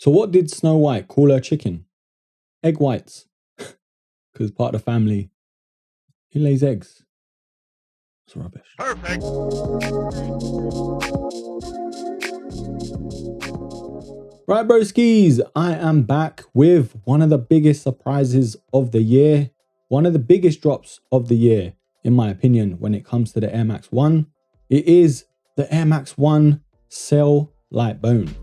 So what did Snow White call her chicken? Egg whites. Because part of the family, he lays eggs. It's rubbish. Perfect. Right, broskies, I am back with one of the biggest surprises of the year. One of the biggest drops of the year, in my opinion, when it comes to the Air Max 1. It is the Air Max 1 Cell Lightbone.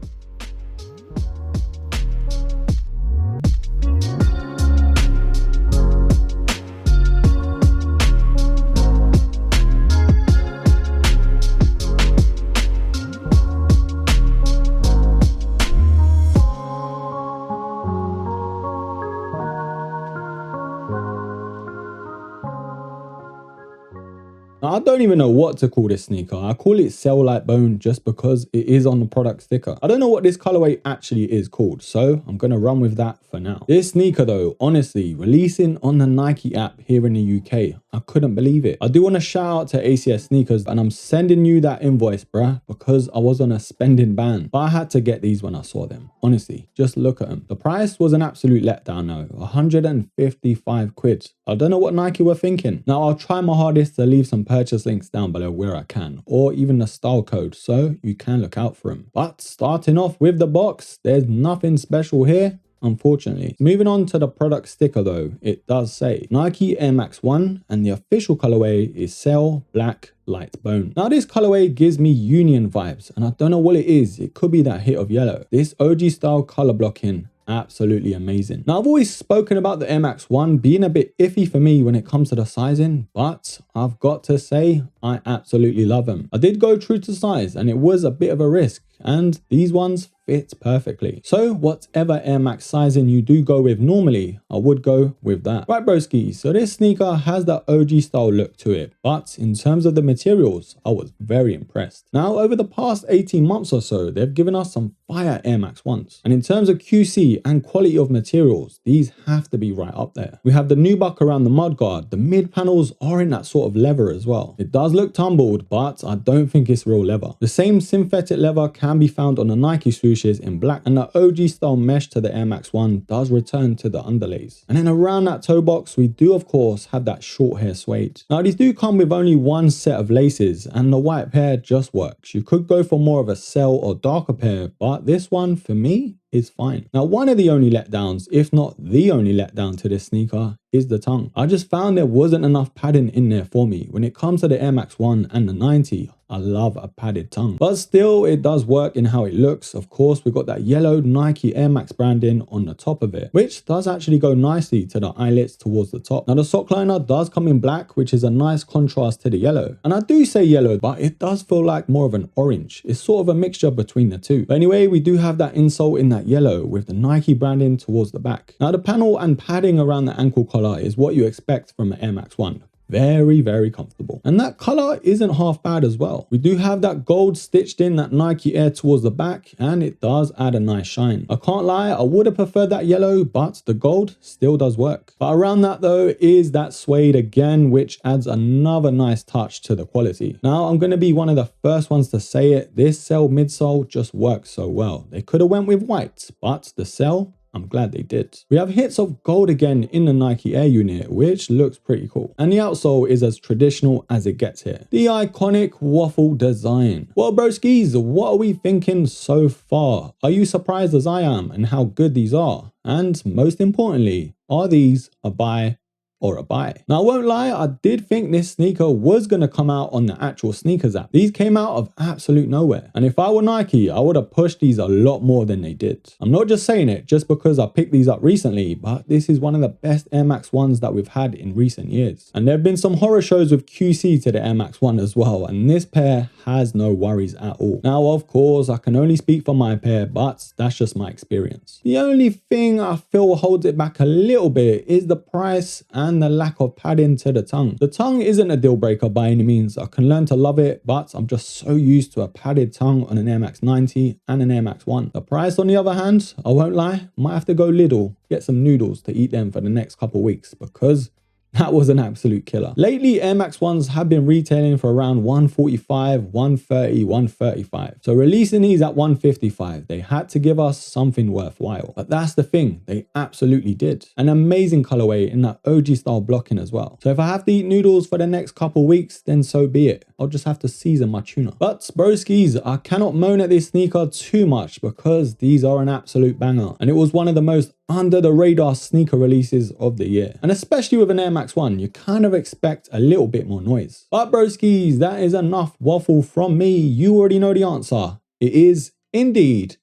Now, I don't even know what to call this sneaker. I call it Cell Lightbone just because it is on the product sticker. I don't know what this colorway actually is called, so I'm going to run with that for now. This sneaker though, honestly, releasing on the Nike app here in the UK, I couldn't believe it. I do want to shout out to ACS Sneakers, and I'm sending you that invoice, bruh, because I was on a spending ban. But I had to get these when I saw them. Honestly, just look at them. The price was an absolute letdown though, 155 quid. I don't know what Nike were thinking. Now, I'll try my hardest to leave some purchase links down below where I can, or even the style code, so you can look out for them. But starting off with the box, there's nothing special here, unfortunately. Moving on to the product sticker though, it does say Nike Air Max 1, and the official colorway is Cell Black Lightbone. Now this colorway gives me Union vibes, and I don't know what it is. It could be that hit of yellow. This OG style color blocking, absolutely amazing. Now, I've always spoken about the Air Max 1 being a bit iffy for me when it comes to the sizing, but I've got to say I absolutely love them. I did go true to size, and it was a bit of a risk, and these ones fit perfectly. So whatever Air Max sizing you do go with normally, I would go with that. Right, broski, so this sneaker has that OG style look to it, but in terms of the materials, I was very impressed. Now, over the past 18 months or so, they've given us some fire Air Max 1s. And in terms of QC and quality of materials, these have to be right up there. We have the nubuck around the mudguard. The mid panels are in that sort of leather as well. It does look tumbled, but I don't think it's real leather. The same synthetic leather can be found on the Nike swooshes in black, and the OG style mesh to the Air Max 1 does return to the underlays. And then around that toe box, we do of course have that short hair suede. Now these do come with only one set of laces, and the white pair just works. You could go for more of a cell or darker pair, but this one for me is fine. Now, one of the only letdowns, if not the only letdown to this sneaker, is the tongue. I just found there wasn't enough padding in there for me. When it comes to the Air Max 1 and the 90, I love a padded tongue. But still, it does work in how it looks. Of course, we've got that yellow Nike Air Max branding on the top of it, which does actually go nicely to the eyelets towards the top. Now, the sock liner does come in black, which is a nice contrast to the yellow. And I do say yellow, but it does feel like more of an orange. It's sort of a mixture between the two. But anyway, we do have that insole in that yellow with the Nike branding towards the back. Now, the panel and padding around the ankle collar is what you expect from an Air Max 1. Very, very comfortable. And that color isn't half bad as well. We do have that gold stitched in that Nike Air towards the back, and it does add a nice shine. I can't lie, I would have preferred that yellow, but the gold still does work. But around that though is that suede again, which adds another nice touch to the quality. Now, I'm going to be one of the first ones to say it. This Cell midsole just works so well. They could have went with white, but the Cell, I'm glad they did. We have hits of gold again in the Nike Air unit, which looks pretty cool. And the outsole is as traditional as it gets here. The iconic waffle design. Well, broskis, what are we thinking so far? Are you surprised as I am and how good these are? And most importantly, are these a buy or a buy? Now, I won't lie, I did think this sneaker was going to come out on the actual sneakers app. These came out of absolute nowhere. And if I were Nike, I would have pushed these a lot more than they did. I'm not just saying it just because I picked these up recently, but this is one of the best Air Max 1s that we've had in recent years. And there have been some horror shows with QC to the Air Max 1 as well, and this pair has no worries at all. Now, of course, I can only speak for my pair, but that's just my experience. The only thing I feel holds it back a little bit is the price and the lack of padding to the tongue. The tongue isn't a deal breaker by any means. I can learn to love it, but I'm just so used to a padded tongue on an Air Max 90 and an Air Max 1. The price, on the other hand, I won't lie, might have to go Lidl, get some noodles to eat them for the next couple weeks, because That was an absolute killer. Lately, Air Max 1s have been retailing for around 145, 130, 135. So releasing these at 155, they had to give us something worthwhile. But that's the thing, they absolutely did. An amazing colorway in that OG style blocking as well. So if I have to eat noodles for the next couple weeks, then so be it. I'll just have to season my tuna. But broskies, I cannot moan at this sneaker too much because these are an absolute banger. And it was one of the most under the radar sneaker releases of the year. And especially with an Air Max 1, you kind of expect a little bit more noise. But broskies, that is enough waffle from me. You already know the answer. It is indeed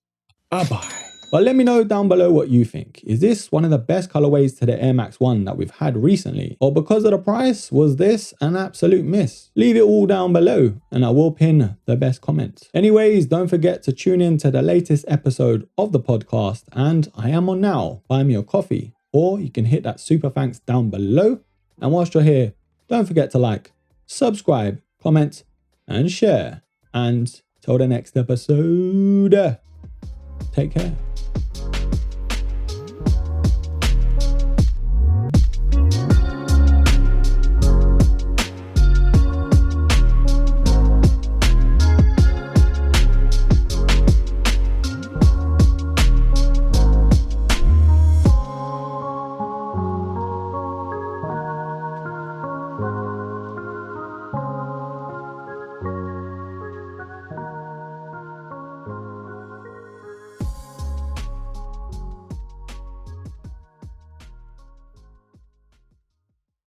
a buy. But let me know down below what you think. Is this one of the best colorways to the Air Max 1 that we've had recently? Or because of the price, was this an absolute miss? Leave it all down below and I will pin the best comment. Anyways, don't forget to tune in to the latest episode of the podcast, and I am on now. Buy me a coffee, or you can hit that super thanks down below. And whilst you're here, don't forget to like, subscribe, comment, and share. And till the next episode, take care.